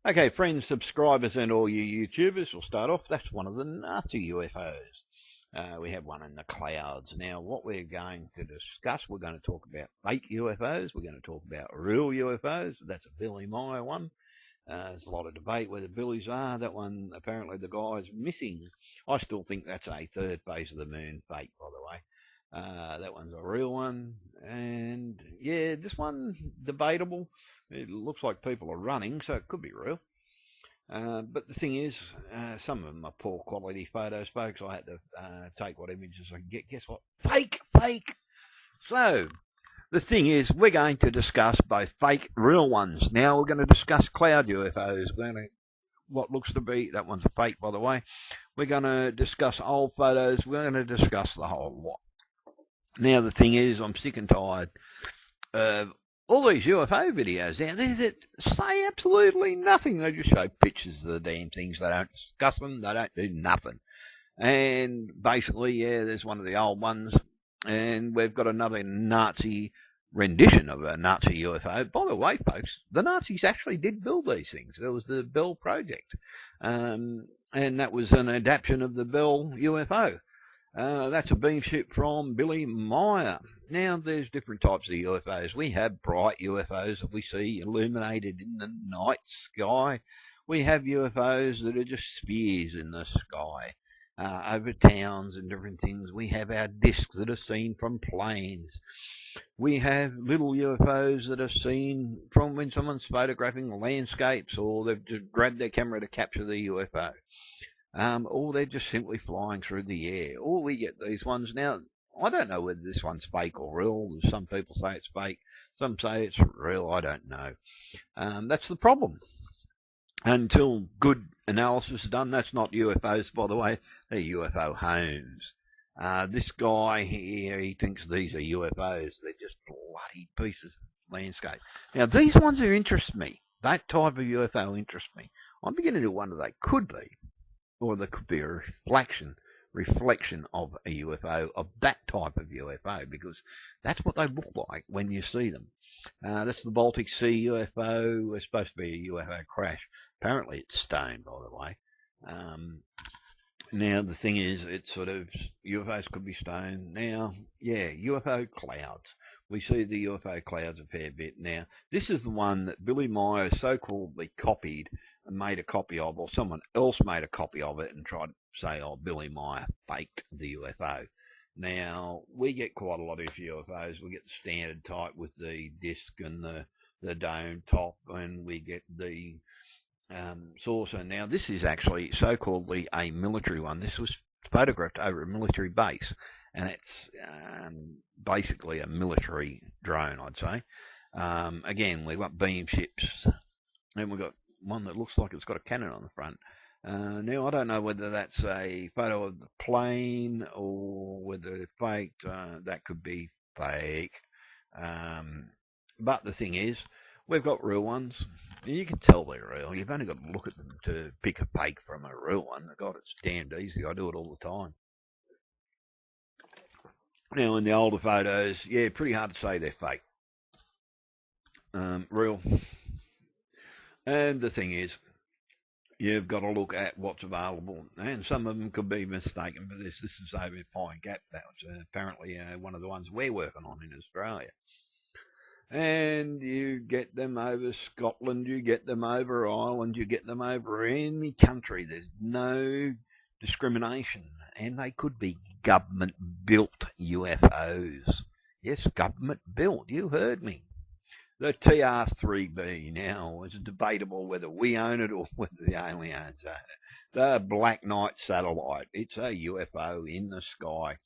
Okay, friends, subscribers, and all you YouTubers, we'll start off. That's one of the Nazi UFOs. We have one in the clouds. Now, what we're going to discuss, we're going to talk about fake UFOs. We're going to talk about real UFOs. That's a Billy Meyer one. There's a lot of debate whether Billy's are. That one, apparently, the guy's missing. I still think that's a third phase of the moon fake, by the way. That one's a real one. And, yeah, this one, debatable. It looks like people are running, so it could be real. But the thing is, some of them are poor quality photos, folks. I had to take what images I could get. Guess what? Fake, fake. So, the thing is, we're going to discuss both fake, real ones. Now we're going to discuss cloud UFOs. We're going to, what looks to be, that one's a fake, by the way. We're going to discuss old photos. We're going to discuss the whole lot. Now, the thing is, I'm sick and tired of all these UFO videos out there that say absolutely nothing. They just show pictures of the damn things. They don't discuss them. They don't do nothing. And basically, yeah, there's one of the old ones. And we've got another Nazi rendition of a Nazi UFO. By the way, folks, the Nazis actually did build these things. There was the Bell Project. And that was an adaptation of the Bell UFO. That's a beam ship from Billy Meyer. Now, there's different types of UFOs. We have bright UFOs that we see illuminated in the night sky. We have UFOs that are just spheres in the sky over towns and different things. We have our discs that are seen from planes. We have little UFOs that are seen from when someone's photographing landscapes, or they've just grabbed their camera to capture the UFO. Or they're just simply flying through the air. Or we get these ones. Now, I don't know whether this one's fake or real. Some people say it's fake. Some say it's real. I don't know. That's the problem. Until good analysis is done, that's not UFOs, by the way. They're UFO homes. This guy here, he thinks these are UFOs. They're just bloody pieces of landscape. Now, these ones are interest me. That type of UFO interests me. I'm beginning to wonder they could be, or there could be a reflection of a UFO, of that type of UFO, because that's what they look like when you see them. That's the Baltic Sea UFO. It's supposed to be a UFO crash. Apparently it's stone, by the way. Now, the thing is, it's sort of, UFOs could be stone. Now, yeah, UFO clouds. We see the UFO clouds a fair bit. Now, this is the one that Billy Meyer so-calledly copied and made a copy of, or someone else made a copy of it and tried to say, oh, Billy Meyer faked the UFO. Now, we get quite a lot of UFOs. We get the standard type with the disc and the dome top, and we get the saucer. Now, this is actually so-calledly a military one. This was photographed over a military base, and it's basically a military drone, I'd say. Again, we've got beam ships, and we've got one that looks like it's got a cannon on the front. Now, I don't know whether that's a photo of the plane or whether it's faked. That could be fake. But the thing is, we've got real ones. You can tell they're real. You've only got to look at them to pick a fake from a real one. God, it's damned easy. I do it all the time. Now, in the older photos, yeah, pretty hard to say they're fake. Real. And the thing is, you've got to look at what's available. And some of them could be mistaken for this. This is over Pine Gap. That was apparently one of the ones we're working on in Australia. And you get them over Scotland, you get them over Ireland, you get them over any country. There's no discrimination. And they could be government-built UFOs. Yes, government-built. You heard me. The TR-3B now is debatable whether we own it or whether the aliens own it. The Black Knight satellite. It's a UFO in the sky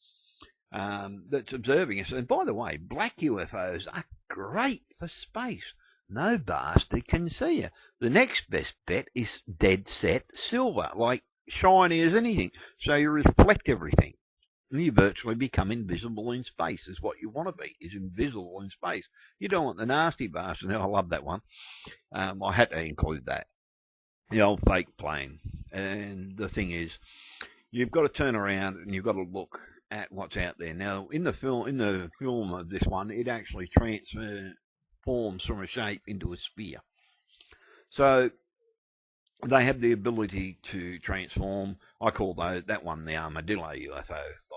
that's observing us. And by the way, black UFOs are great for space. No bastard can see you. The next best bet is dead set silver, like shiny as anything. So you reflect everything. And you virtually become invisible in space, is what you want to be, is invisible in space. You don't want the nasty bastard. Now, I love that one. I had to include that. The old fake plane. And the thing is, you've got to turn around and you've got to look at what's out there. Now, in the film of this one, it actually transforms from a shape into a sphere. So They have the ability to transform. I call that one the armadillo UFO, by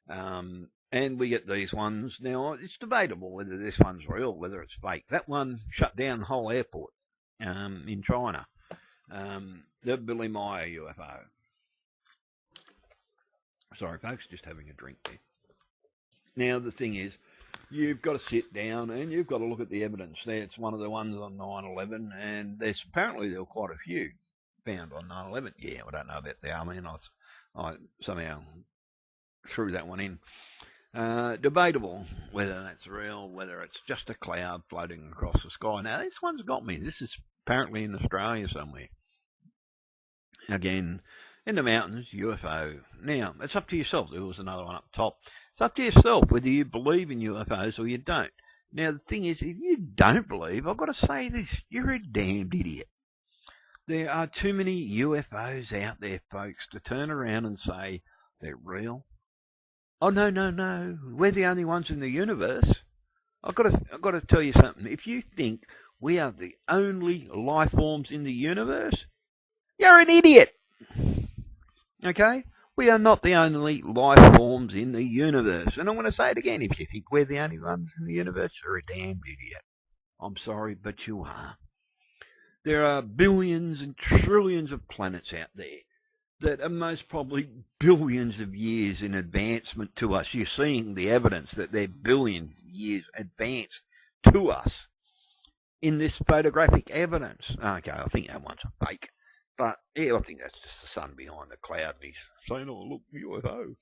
the way. And we get these ones. Now, it's debatable whether this one's real, whether it's fake. That one shut down the whole airport in China. The Billy Meyer UFO. Sorry, folks, just having a drink there. Now, the thing is, you've got to sit down and you've got to look at the evidence there. It's one of the ones on 9/11, and apparently there were quite a few found on 9/11. Yeah, I don't know about the army, and I somehow threw that one in. Debatable whether that's real, whether it's just a cloud floating across the sky. Now, this one's got me. This is apparently in Australia somewhere. Again, in the mountains, UFO. Now, it's up to yourself. There was another one up top. It's up to yourself whether you believe in UFOs or you don't. Now, the thing is, if you don't believe, I've got to say this, you're a damned idiot. There are too many UFOs out there, folks, to turn around and say they're real. Oh, no, no, no. We're the only ones in the universe. I've got to tell you something. If you think we are the only life forms in the universe, you're an idiot. Okay? We are not the only life forms in the universe. And I'm going to say it again. If you think we're the only ones in the universe, you're a damned idiot. I'm sorry, but you are. There are billions and trillions of planets out there that are most probably billions of years in advancement to us. You're seeing the evidence that they're billions of years advanced to us in this photographic evidence. Okay, I think that one's a fake. But, yeah, I think that's just the sun behind the cloud. And he's saying, oh, look, UFO.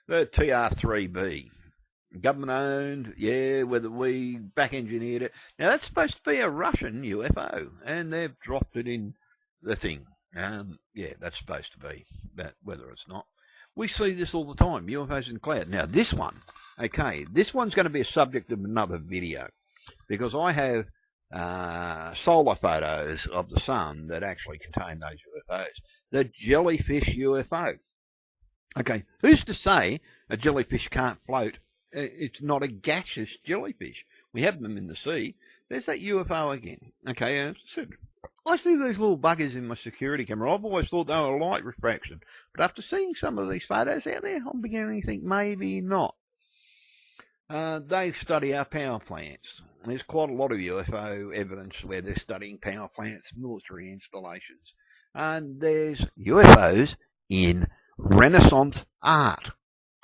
The TR-3B. Government owned, yeah, whether we back engineered it. Now, that's supposed to be a Russian UFO, and they've dropped it in the thing. Yeah, that's supposed to be, but whether it's not. We see this all the time, UFOs in the cloud. Now, this one, okay, this one's going to be a subject of another video, because I have solar photos of the sun that actually contain those UFOs. The jellyfish UFO. Okay, who's to say a jellyfish can't float? It's not a gaseous jellyfish. We have them in the sea. There's that UFO again. Okay, I see these little buggers in my security camera. I've always thought they were light refraction. But after seeing some of these photos out there, I'm beginning to think maybe not. They study our power plants. There's quite a lot of UFO evidence where they're studying power plants, military installations. And there's UFOs in Renaissance art.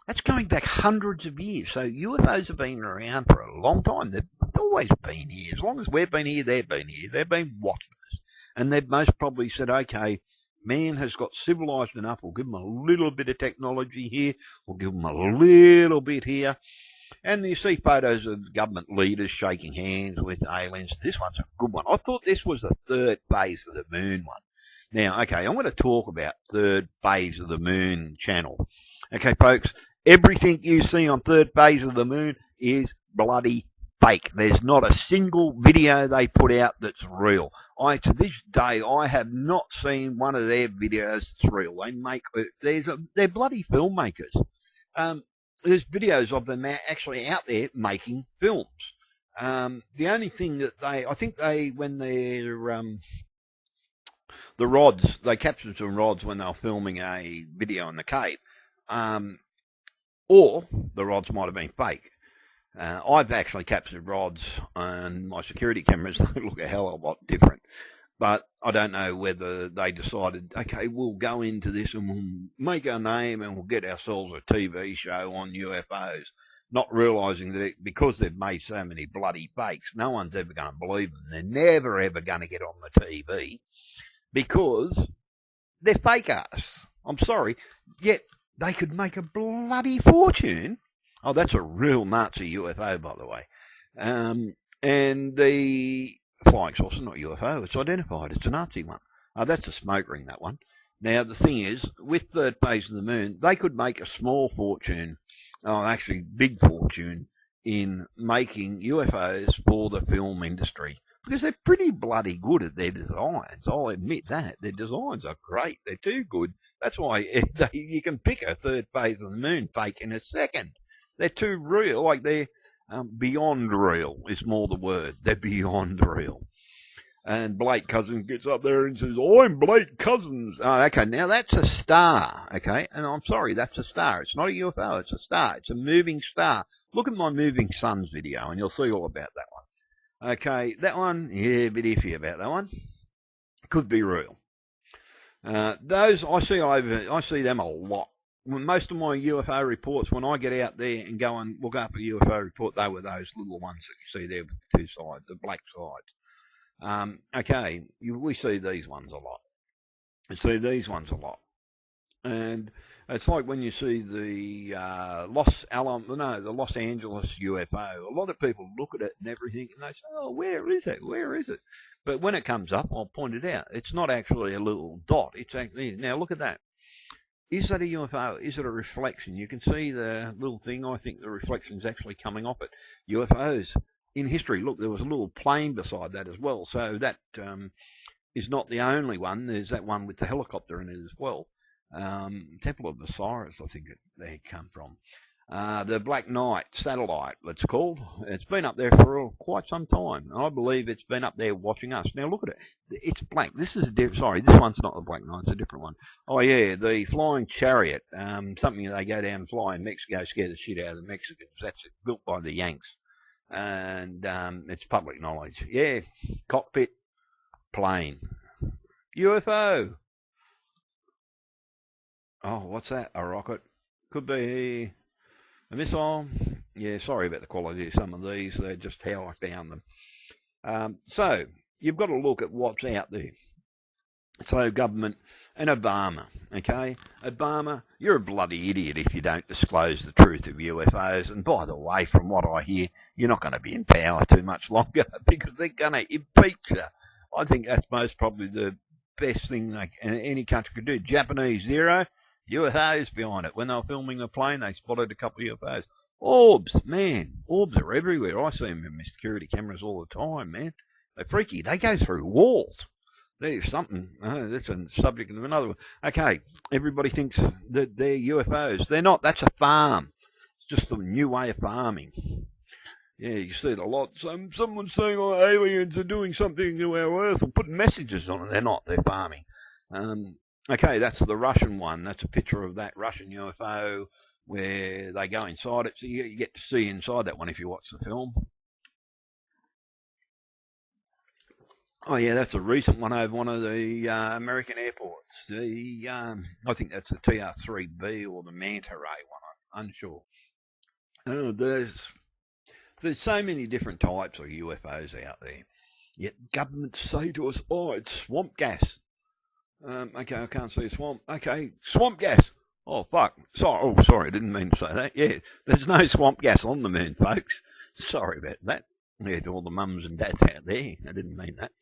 That's going back hundreds of years. So UFOs have been around for a long time. They've always been here. As long as we've been here, they've been here. They've been watching us. And they've most probably said, okay, man has got civilized enough. We'll give them a little bit of technology here. We'll give them a little bit here. And you see photos of government leaders shaking hands with aliens. This one's a good one. I thought this was the third phase of the moon one. Now, okay, I'm going to talk about third phase of the moon channel. Okay, folks, everything you see on third phase of the moon is bloody fake. There's not a single video they put out that's real. To this day, I have not seen one of their videos that's real. They're bloody filmmakers. There's videos of them actually out there making films. The only thing that when the rods, they captured some rods when they were filming a video in the cave, or the rods might have been fake. I've actually captured rods on my security cameras. They look a hell of a lot different. But I don't know whether they decided, okay, we'll go into this and we'll make our name and we'll get ourselves a TV show on UFOs, not realising that because they've made so many bloody fakes, no one's ever going to believe them. They're never, ever going to get on the TV because they're fake artists. I'm sorry. Yet they could make a bloody fortune. Oh, that's a real Nazi UFO, by the way. And the flying saucer, not UFO, it's identified. It's a Nazi one. That's a smoke ring, that one. Now, the thing is, with third phase of the moon, they could make a small fortune, actually big fortune, in making UFOs for the film industry. Because they're pretty bloody good at their designs. I'll admit that. Their designs are great. They're too good. That's why you can pick a third phase of the moon fake in a second. They're too real. Like they're beyond real is more the word. They're beyond real. And Blake Cousins gets up there and says, I'm Blake Cousins. Oh, okay, now that's a star, okay? And I'm sorry, that's a star. It's not a UFO, it's a star. It's a moving star. Look at my Moving Suns video and you'll see all about that one. Okay, that one, yeah, a bit iffy about that one. Could be real. Those, I see them a lot. Most of my UFO reports, when I get out there and go and look up a UFO report, they were those little ones that you see there with the two sides, the black sides. Okay, we see these ones a lot. We see these ones a lot. And it's like when you see the the Los Angeles UFO. A lot of people look at it and everything, and they say, "Oh, where is it? Where is it?" But when it comes up, I'll point it out. It's not actually a little dot. It's actually, now look at that. Is that a UFO? Is it a reflection? You can see the little thing. I think the reflection is actually coming off it. UFOs in history. Look, there was a little plane beside that as well. So that is not the only one. There's that one with the helicopter in it as well. Temple of Osiris, I think they come from. The Black Knight satellite, it's called. It's been up there for quite some time. I believe it's been up there watching us. Now look at it. It's black. This is sorry, this one's not the Black Knight. It's a different one. Oh yeah, the Flying Chariot. Something they go down and fly in Mexico, scare the shit out of the Mexicans. That's built by the Yanks, and it's public knowledge. Yeah, cockpit, plane, UFO. Oh, what's that? A rocket? Could be a missile. Yeah, sorry about the quality of some of these. They're just how I found them. So, you've got to look at what's out there. So, government and Obama, okay? Obama, you're a bloody idiot if you don't disclose the truth of UFOs. And by the way, from what I hear, you're not going to be in power too much longer because they're going to impeach you. I think that's most probably the best thing any country could do. Japanese zero. UFOs behind it. When they were filming the plane, they spotted a couple of UFOs. Orbs, man. Orbs are everywhere. I see them in my security cameras all the time, man. They're freaky. They go through walls. There's something. That's a subject of another one. Okay, everybody thinks that they're UFOs. They're not. That's a farm. It's just a new way of farming. Yeah, you see it a lot. Someone's saying, oh, aliens are doing something to our Earth and putting messages on it. They're not. They're farming. Okay, that's the Russian one. That's a picture of that Russian UFO where they go inside it. So you get to see inside that one if you watch the film. Oh, yeah, that's a recent one over one of the American airports. I think that's the TR-3B or the Manta Ray one. I'm unsure. There's so many different types of UFOs out there. Yet governments say to us, oh, it's swamp gas. Okay, I can't see a swamp. Okay, swamp gas. Oh, fuck. Sorry, I didn't mean to say that. Yeah, there's no swamp gas on the moon, folks. Sorry about that. Yeah, to all the mums and dads out there. I didn't mean that.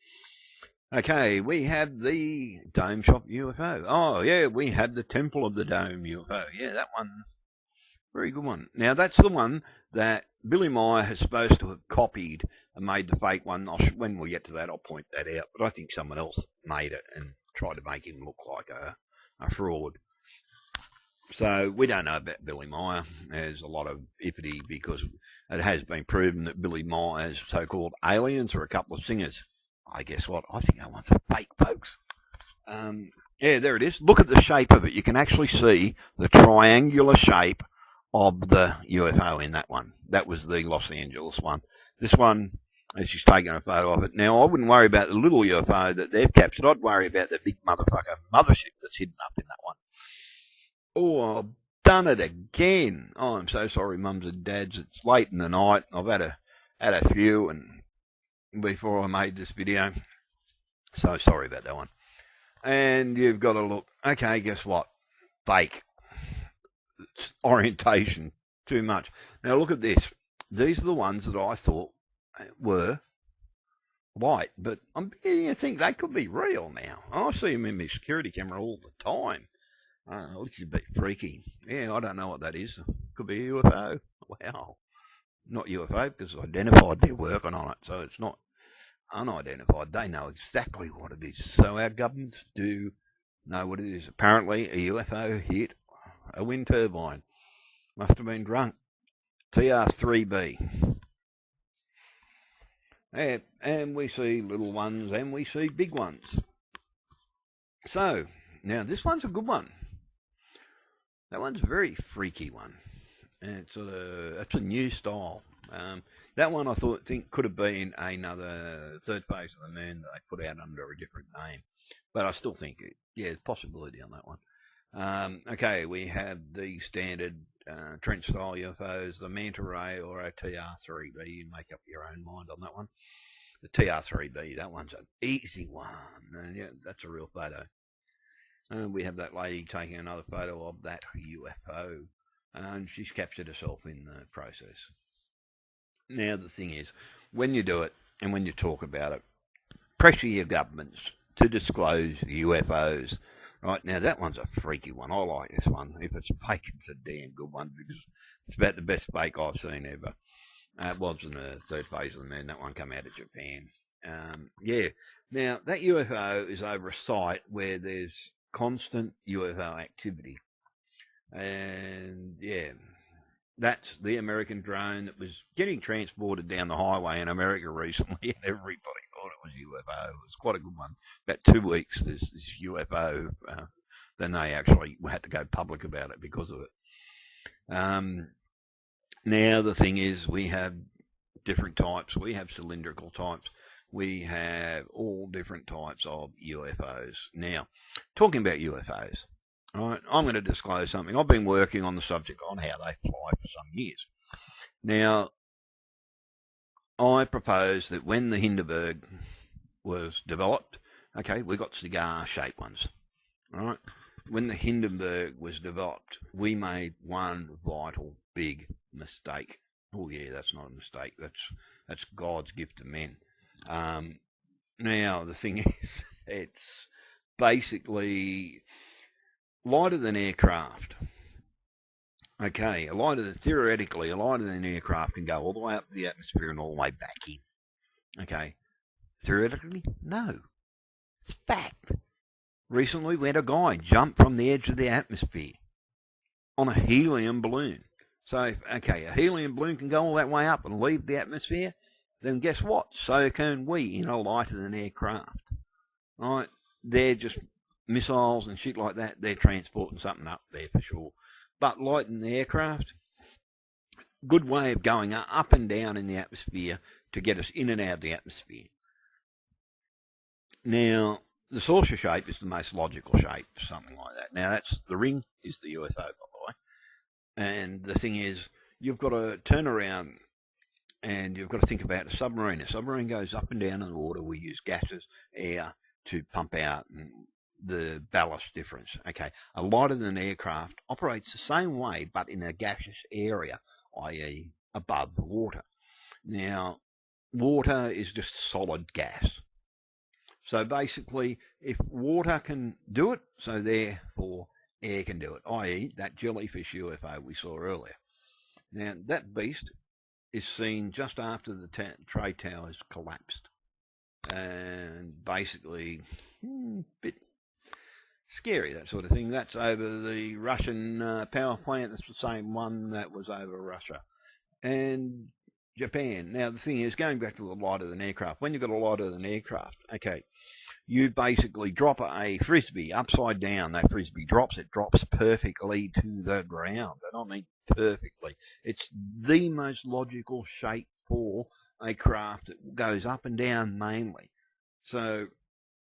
Okay, we have the Dome Shop UFO. Oh, yeah, we have the Temple of the Dome UFO. Yeah, that one. Very good one. Now, that's the one that Billy Meyer is supposed to have copied and made the fake one. When we get to that, I'll point that out. But I think someone else made it and tried to make him look like a fraud. So we don't know about Billy Meyer. There's a lot of iffity because it has been proven that Billy Meyer's so-called aliens are a couple of singers. I guess what? I think that one's fake, folks. Yeah, there it is. Look at the shape of it. You can actually see the triangular shape of the UFO in that one. That was the Los Angeles one. This one, she's taking a photo of it. Now, I wouldn't worry about the little UFO that they've captured. I'd worry about the big motherfucker mothership that's hidden up in that one. Oh, I've done it again. Oh, I'm so sorry, mums and dads. It's late in the night. I've had a few and before I made this video. So sorry about that one. And you've got to look. Okay, guess what? Fake. It's orientation. Too much. Now look at this. These are the ones that I thought were white, but I'm beginning to think they could be real now. I see them in my security camera all the time. It looks a bit freaky. Yeah, I don't know what that is. Could be a UFO. Wow. Not UFO because it's identified they're working on it, so it's not unidentified. They know exactly what it is. So our governments do know what it is. Apparently a UFO hit a wind turbine. Must have been drunk. TR-3B. And we see little ones and we see big ones. So, now this one's a good one. That one's a very freaky one. And it's a new style. That one I think could have been another third phase of the moon that they put out under a different name. But I still think, there's possibility on that one. Okay, we have the standard trench style UFOs, the manta ray or a TR3B. You make up your own mind on that one. The TR3B, that one's an easy one. And yeah, that's a real photo. We have that lady taking another photo of that UFO. And she's captured herself in the process. Now, the thing is, when you do it and when you talk about it, pressure your governments to disclose UFOs. Right, now that one's a freaky one. I like this one. If it's fake, it's a damn good one because it's about the best fake I've seen ever. It was in the third phase of the moon. That one came out of Japan. Yeah. Now, that UFO is over a site where there's constant UFO activity. And, yeah, that's the American drone that was getting transported down the highway in America recently, and everybody thought it was UFO. It was quite a good one. About 2 weeks, this UFO. Then they actually had to go public about it because of it. Now, the thing is, we have different types. We have cylindrical types. We have all different types of UFOs. Now, talking about UFOs, right, I'm going to disclose something. I've been working on the subject on how they fly for some years. Now, I propose that when the Hindenburg was developed, okay, we got cigar-shaped ones, right? When the Hindenburg was developed, we made one vital big mistake. Oh yeah, that's not a mistake. That's God's gift to men. Now the thing is, it's basically lighter than aircraft. Okay, theoretically, a lighter than aircraft can go all the way up to the atmosphere and all the way back in. Okay, theoretically, no, it's fact. Recently, we had a guy jump from the edge of the atmosphere on a helium balloon. So, okay, a helium balloon can go all that way up and leave the atmosphere. Then guess what? So can we in a lighter than aircraft. Right? They're just missiles and shit like that. They're transporting something up there for sure. But lighter than the aircraft, good way of going up and down in the atmosphere to get us in and out of the atmosphere. Now, the saucer shape is the most logical shape, something like that. Now, the ring is the UFO, by the way. And the thing is, you've got to turn around and you've got to think about a submarine. A submarine goes up and down in the water. We use gases, air to pump out the ballast difference. Okay, a lighter than aircraft operates the same way, but in a gaseous area, i.e. above the water. Now, water is just solid gas. So basically, if water can do it, so therefore air can do it, i.e. that jellyfish UFO we saw earlier. Now, that beast is seen just after the trade towers collapsed. And basically, bit scary, that sort of thing. That's over the Russian power plant. That's the same one that was over Russia. And Japan. Now, the thing is, going back to the lighter than aircraft, when you've got a lighter than aircraft, okay, you basically drop a frisbee upside down. That frisbee drops. It drops perfectly to the ground. I don't mean perfectly. It's the most logical shape for a craft that goes up and down mainly. So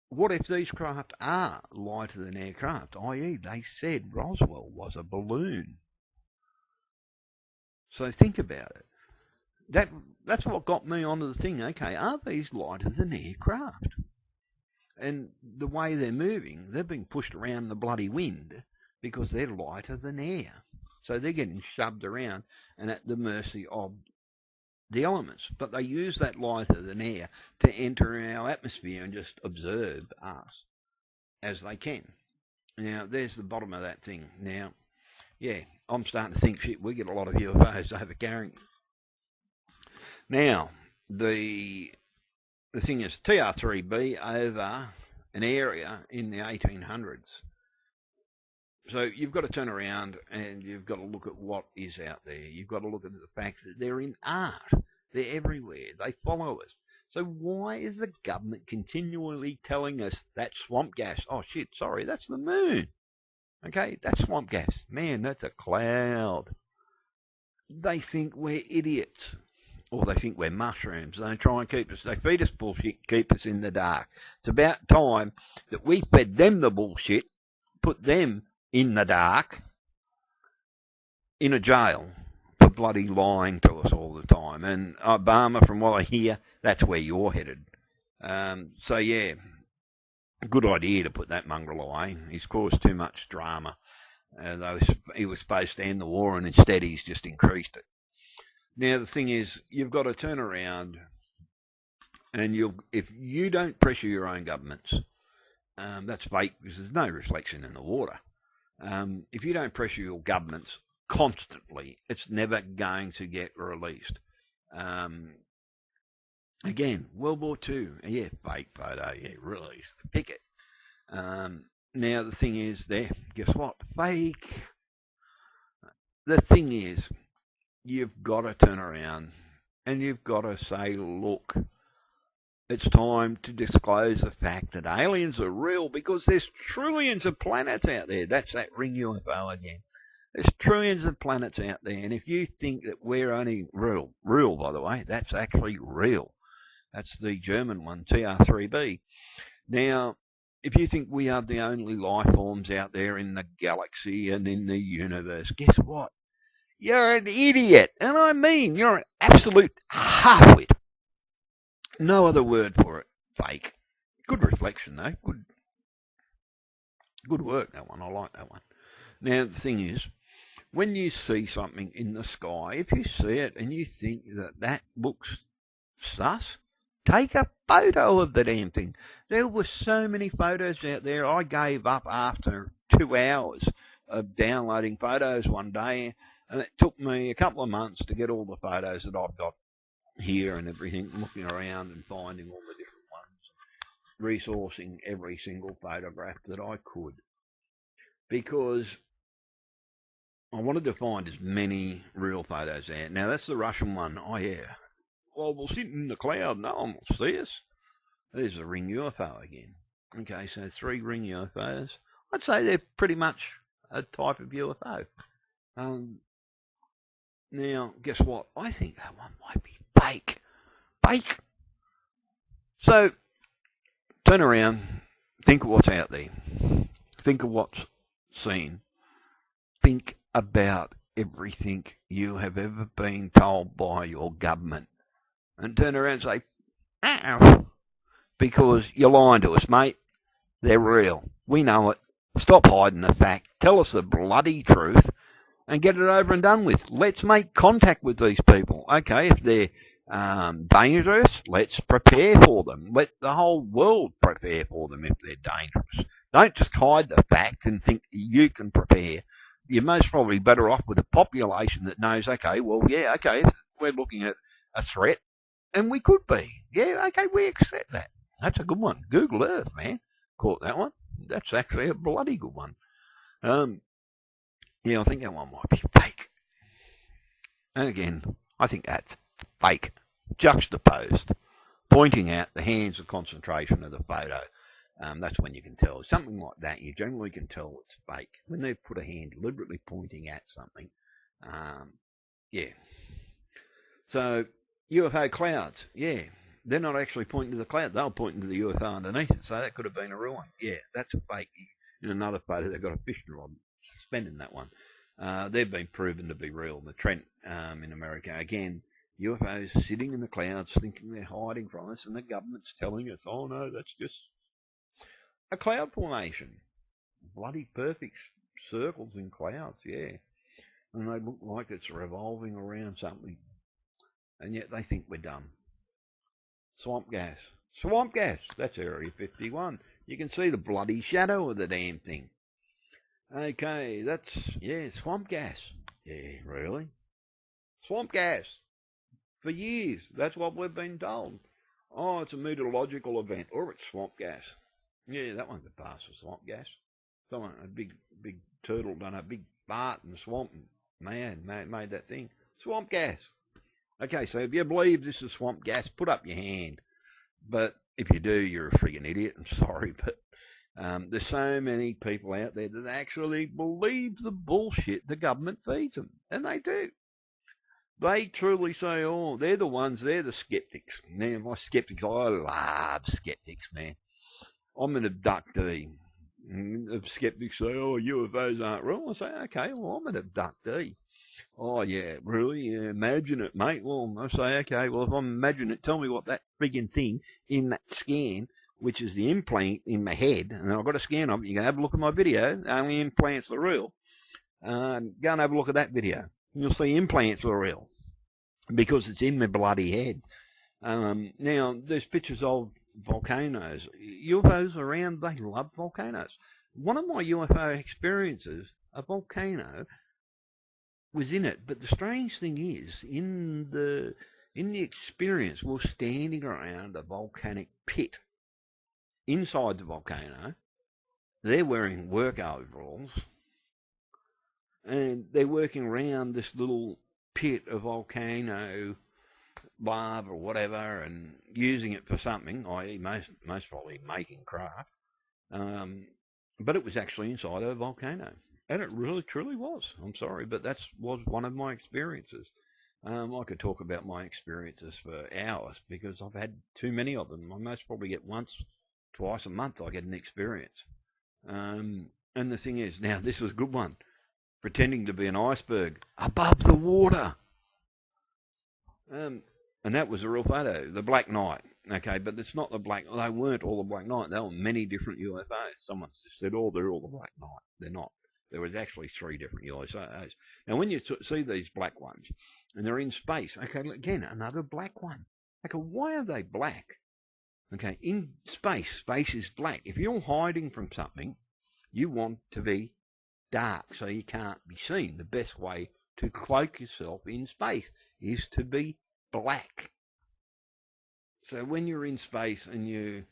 what if these craft are lighter than aircraft, i.e. they said Roswell was a balloon? So think about it. That's what got me onto the thing. Okay, are these lighter than aircraft? And the way they're moving, they're being pushed around the bloody wind because they're lighter than air. So they're getting shoved around and at the mercy of the elements. But they use that lighter than air to enter our atmosphere and just observe us as they can. Now, there's the bottom of that thing. Now, yeah, I'm starting to think, shit, we get a lot of UFOs over Carrington. Now, the thing is, TR3B over an area in the 1800s. So you've got to turn around and you've got to look at what is out there. You've got to look at the fact that they're in art. They're everywhere. They follow us. So why is the government continually telling us that's swamp gas? Oh shit, sorry, that's the moon. Okay, that's swamp gas. Man, that's a cloud. They think we're idiots. Or they think we're mushrooms. They try and keep us, they feed us bullshit, keep us in the dark. It's about time that we fed them the bullshit, put them in the dark, in a jail, for bloody lying to us all the time. And Obama, from what I hear, that's where you're headed. So yeah, good idea to put that mongrel away. He's caused too much drama. He was supposed to end the war, and instead he's just increased it. Now the thing is, you've got to turn around, and if you don't pressure your own governments, that's fake because there's no reflection in the water. If you don't pressure your governments constantly, it's never going to get released. Again, World War II, yeah, fake photo, yeah, release, pick it. Now the thing is, guess what? Fake. The thing is, you've got to turn around and you've got to say, look, it's time to disclose the fact that aliens are real, because there's trillions of planets out there. That's that ring UFO again. There's trillions of planets out there, and if you think that we're only real, by the way, that's actually real. That's the German one, TR3B. Now, if you think we are the only life forms out there in the galaxy and in the universe, guess what? You're an idiot. And I mean, you're an absolute halfwit. No other word for it. Fake. Good reflection, though. Good work, that one. I like that one. Now, the thing is, when you see something in the sky, if you see it and you think that looks sus, take a photo of the damn thing. There were so many photos out there. I gave up after 2 hours of downloading photos one day, and it took me a couple of months to get all the photos that I've got here and everything, looking around and finding all the different ones, resourcing every single photograph that I could, because I wanted to find as many real photos there. Now, that's the Russian one. Oh, yeah. Well, we'll sit in the cloud. No one will see us. There's a ring UFO again. Okay, so 3 ring UFOs. I'd say they're pretty much a type of UFO. Now, guess what? I think that one might be fake. Fake. So, turn around. Think of what's out there. Think of what's seen. Think about everything you have ever been told by your government. And turn around and say, ow, because you're lying to us, mate. They're real. We know it. Stop hiding the fact. Tell us the bloody truth and get it over and done with. Let's make contact with these people. Okay, if they're dangerous, let's prepare for them. Let the whole world prepare for them if they're dangerous. Don't just hide the fact and think you can prepare. You're most probably better off with a population that knows, okay, well, yeah, okay, we're looking at a threat, and we could be. Yeah, okay, we accept that. That's a good one. Google Earth, man. Caught that one. That's actually a bloody good one. Yeah, I think that one might be fake. And again, I think that's fake. Juxtaposed. Pointing out the hands of concentration of the photo. That's when you can tell. Something like that, you generally can tell it's fake. When they put a hand deliberately pointing at something. Yeah. So, UFO clouds. Yeah. They're not actually pointing to the cloud. They're pointing to the UFO underneath it. So that could have been a real one. Yeah, that's a fake. In another photo, they've got a fishing rod suspended in that one. They've been proven to be real. The Trent in America. Again, UFOs sitting in the clouds thinking they're hiding from us, and the government's telling us, oh no, that's just a cloud formation. Bloody perfect circles in clouds, yeah. And they look like it's revolving around something. And yet they think we're dumb. Swamp gas. Swamp gas. That's Area 51. You can see the bloody shadow of the damn thing. Okay, that's, yeah, swamp gas. Yeah, really? Swamp gas. For years. That's what we've been told. Oh, it's a meteorological event. Or it's swamp gas. Yeah, that one could pass for swamp gas. Someone, a big turtle done a big fart in the swamp and made that thing. Swamp gas. Okay, so if you believe this is swamp gas, put up your hand. But if you do, you're a friggin' idiot. I'm sorry, but there's so many people out there that actually believe the bullshit the government feeds them, and they do. They truly say, oh, they're the ones, they're the skeptics. Now, my skeptics, I love skeptics, man. I'm an abductee. The skeptics say, oh, UFOs aren't real. I say, okay, well, I'm an abductee. Oh, yeah, really? Yeah, imagine it, mate. Well, I say, okay, well, if I'm imagining it, tell me what that frigging thing in that scan, which is the implant in my head, and I've got a scan of it. You can have a look at my video. The only implants are real. Go and have a look at that video. You'll see implants are real because it's in my bloody head. Now, there's pictures of volcanoes. UFOs around, they love volcanoes. One of my UFO experiences, a volcano was in it. But the strange thing is, in the experience, we're standing around a volcanic pit inside the volcano. They're wearing work overalls, and they're working around this little pit of volcano lava or whatever, and using it for something, i.e., most probably making craft. But it was actually inside a volcano. And it really, truly was. I'm sorry, but that was one of my experiences. I could talk about my experiences for hours because I've had too many of them. I most probably get once, twice a month I get an experience. And the thing is, now this was a good one. Pretending to be an iceberg above the water. And that was a real photo, the Black Knight. Okay, but it's not the Black. They weren't all the Black Knight. There were many different UFOs. Someone just said, "Oh, they're all the Black Knight." They're not. There was actually 3 different UFOs. Now, when you see these black ones, and they're in space, okay, again, another black one. Okay, why are they black? Okay, in space, space is black. If you're hiding from something, you want to be dark so you can't be seen. The best way to cloak yourself in space is to be black. So when you're in space and you're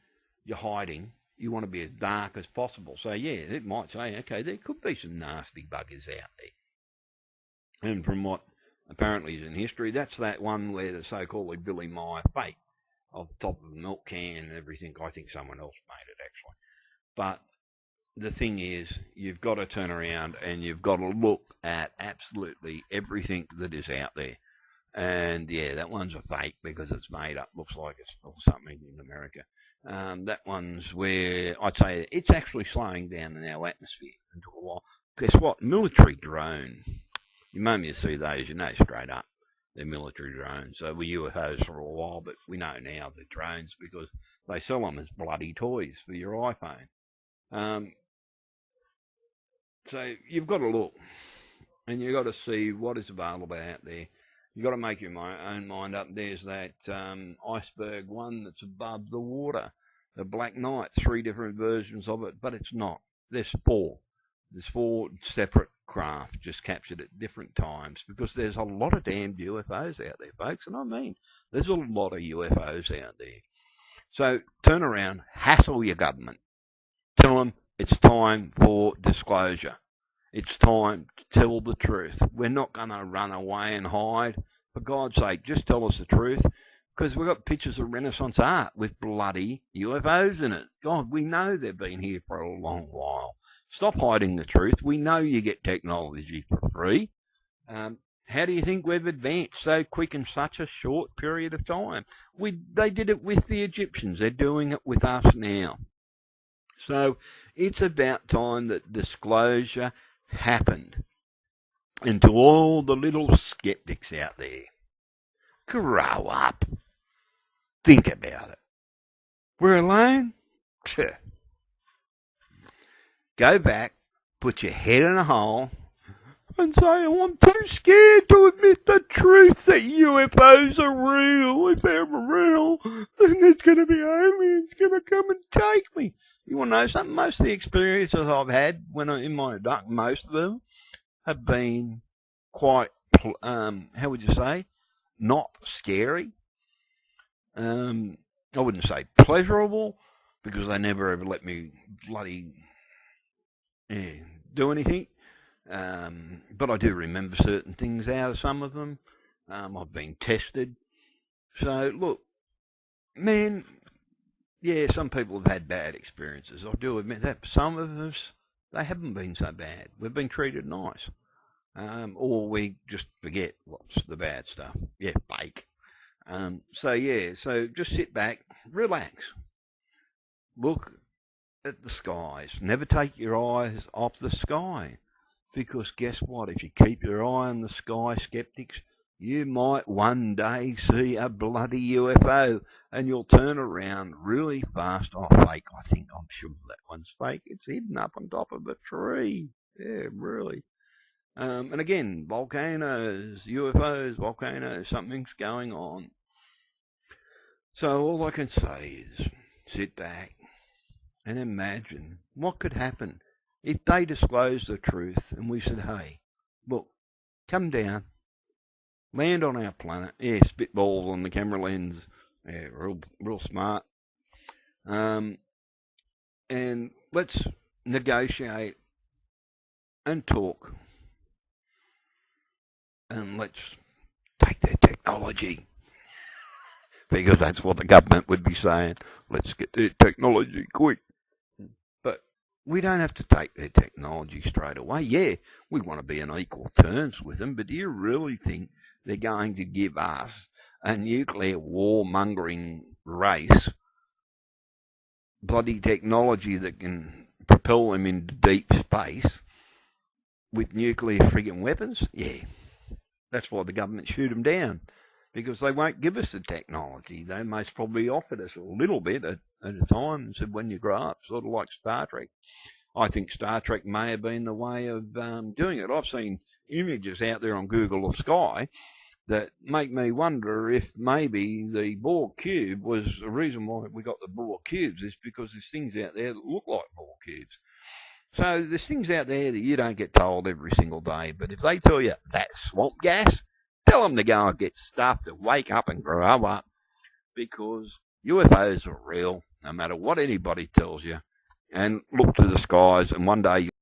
hiding, you want to be as dark as possible. So yeah, it might say, okay, there could be some nasty buggers out there. And from what apparently is in history, that's that one where the so-called Billy Meyer fake off the top of a milk can and everything. I think someone else made it actually. But the thing is, you've got to turn around and you've got to look at absolutely everything that is out there. And yeah, that one's a fake because it's made up. Looks like it's something in America. That one's where I'd say it's actually slowing down in our atmosphere into a while. Guess what? Military drones. You moment you see those, you know straight up they're military drones. So we UFOs for a while, but we know now they're drones because they sell them as bloody toys for your iPhone. So you've got to look, and you've got to see what is available out there. You've got to make your own mind up. There's that iceberg one that's above the water. The Black Knight, 3 different versions of it, but it's not. There's 4. There's 4 separate craft just captured at different times because there's a lot of damned UFOs out there, folks. And I mean, there's a lot of UFOs out there. So turn around, hassle your government. Tell them it's time for disclosure. It's time to tell the truth. We're not going to run away and hide. For God's sake, just tell us the truth. Because we've got pictures of Renaissance art with bloody UFOs in it. God, we know they've been here for a long while. Stop hiding the truth. We know you get technology for free. How do you think we've advanced so quick in such a short period of time? They did it with the Egyptians. They're doing it with us now. So it's about time that disclosure happened. And to all the little skeptics out there, grow up. Think about it. We're alone? Go back, put your head in a hole, and say, oh, I'm too scared to admit the truth that UFOs are real. If they're real, then there's going to be aliens going to come and take me. You want to know something? Most of the experiences I've had when I'm in my duck, most of them have been quite, how would you say, not scary. I wouldn't say pleasurable because they never ever let me bloody do anything. But I do remember certain things out of some of them. I've been tested. So, look, man, Yeah, some people have had bad experiences. I do admit that. Some of us, they haven't been so bad. We've been treated nice. Or we just forget what's the bad stuff. Yeah, bake. So just sit back, relax, look at the skies. Never take your eyes off the sky. Because guess what? If you keep your eye on the sky, skeptics, you might one day see a bloody UFO and you'll turn around really fast. Oh, fake. I'm sure that one's fake. It's hidden up on top of a tree. Yeah, really. And again, volcanoes, UFOs, volcanoes, something's going on. So all I can say is sit back and imagine what could happen if they disclosed the truth and we said, hey, look, come down, land on our planet. Yeah, spitballs on the camera lens. Yeah, real smart. And let's negotiate and talk. And let's take their technology. Because that's what the government would be saying. Let's get their technology quick. But we don't have to take their technology straight away. Yeah, we want to be on equal terms with them, but do you really think they're going to give us, a nuclear warmongering race, bloody technology that can propel them into deep space with nuclear friggin' weapons? Yeah, that's why the government shoot them down. Because they won't give us the technology. They most probably offered us a little bit at a time and said, when you grow up, sort of like Star Trek. I think Star Trek may have been the way of doing it. I've seen images out there on Google of Sky that make me wonder if maybe the Borg cube was the reason why we got the Borg cubes is because there's things out there that look like Borg cubes. So there's things out there that you don't get told every single day, but if they tell you that's swamp gas, tell them to go and get stuff to wake up and grow up, because UFOs are real, no matter what anybody tells you. And look to the skies, and one day